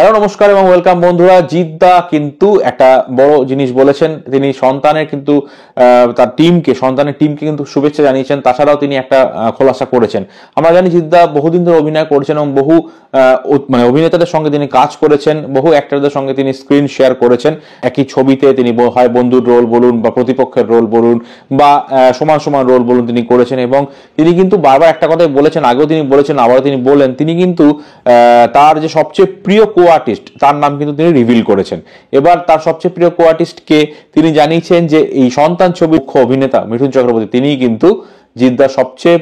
Hello নমস্কার এবং welcome বন্ধুরা। জিদ্দা কিন্তু একটা বড় জিনিস বলেছেন। তিনি সন্তানের কিন্তু তার সন্তানের টিমকে কিন্তু শুভেচ্ছা জানিয়েছেন। তাছাড়াও তিনি একটা খোলাসা করেছেন। আমরা জানি জিদ্দা বহুদিন ধরে অভিনয় করছেন এবং বহু মানে অভিনেতাদের সঙ্গে তিনি কাজ করেছেন, বহু অ্যাক্টরদের সঙ্গে তিনি স্ক্রিন শেয়ার করেছেন। একই ছবিতে তিনি হয় বন্ধুর রোল বলুন বা প্রতিপক্ষের রোল বলুন বা সমান সমান রোল বলুন তিনি করেছেন। এবং তিনি কিন্তু বারবার একটা কথাই বলেছেন, আগেও তিনি বলেছেন, আবারও তিনি বললেন, তিনি কিন্তু তার যে সবচেয়ে প্রিয় কো আর্টিস্ট তার নাম কিন্তু তিনি রিভিল করেছেন। এবার তার সবচেয়ে প্রিয় কো আর্টিস্টকে তিনি জানিয়েছেন যে এই সন্তান ছবির মুখ্য অভিনেতা মিঠুন চক্রবর্তী, তিনিই কিন্তু জিদ্দার সবচেয়ে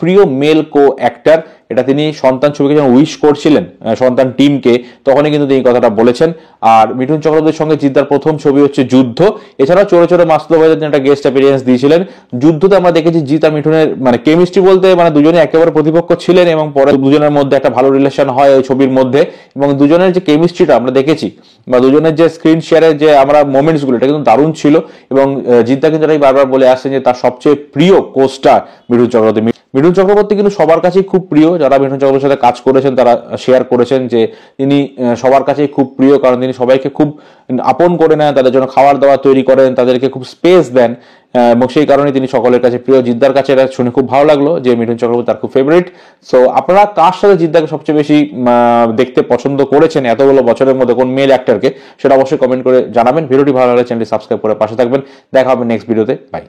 প্রিয় মেল কো অ্যাক্টর। এটা তিনি সন্তান ছবিকে যখন উইশ করছিলেন সন্তান টিমকে, তখনই কিন্তু তিনি কথাটা বলেছেন। আর মিঠুন চক্রবর্তীর সঙ্গে জিদ্দার প্রথম ছবি হচ্ছে যুদ্ধ। এছাড়াও চোরে চোরে মাসুদ ভাইজান তিনি একটা গেস্ট অ্যাপিয়ারেন্স দিয়েছিলেন। যুদ্ধতে আমরা দেখেছি জিৎ আর মিঠুনের কেমিস্ট্রি বলতে দুজনে একেবারে প্রতিপক্ষ ছিলেন এবং পরে দুজনের মধ্যে একটা ভালো রিলেশন হয় ওই ছবির মধ্যে। এবং দুজনের যে কেমিস্ট্রিটা আমরা দেখেছি বা দুজনের যে স্ক্রিন শেয়ারের যে আমরা মোমেন্টস গুলো, এটা কিন্তু দারুণ ছিল। এবং জিদ্দা কিন্তু এটাই বারবার বলে আসছেন যে তার সবচেয়ে প্রিয় কোস্টার মিঠুন চক্রবর্তী কিন্তু সবার কাছেই খুব প্রিয়। যারা মিঠুন চক্রবর্তীর সাথে কাজ করেছেন তারা শেয়ার করেছেন যে তিনি সবার কাছেই খুব প্রিয়, কারণ তিনি সবাইকে খুব আপন করে নেন, তাদের জন্য খাবার দাবার তৈরি করেন, তাদেরকে খুব স্পেস দেন এবং সেই কারণে তিনি সকলের কাছে প্রিয়। জিদ্দার কাছে এটা শুনে খুব ভালো লাগলো যে মিঠুন চক্রবর্তী তার খুব ফেভারিট। সো আপনারা কার সাথে জিদ্দাকে সবচেয়ে বেশি দেখতে পছন্দ করেছেন এতগুলো বছরের মধ্যে, কোন মেল অ্যাক্টরকে, সেটা অবশ্যই কমেন্ট করে জানাবেন। ভিডিওটি ভালো লাগলে চ্যানেলটি সাবস্ক্রাইব করে পাশে থাকবেন। দেখা হবে নেক্সট ভিডিওতে। বাই।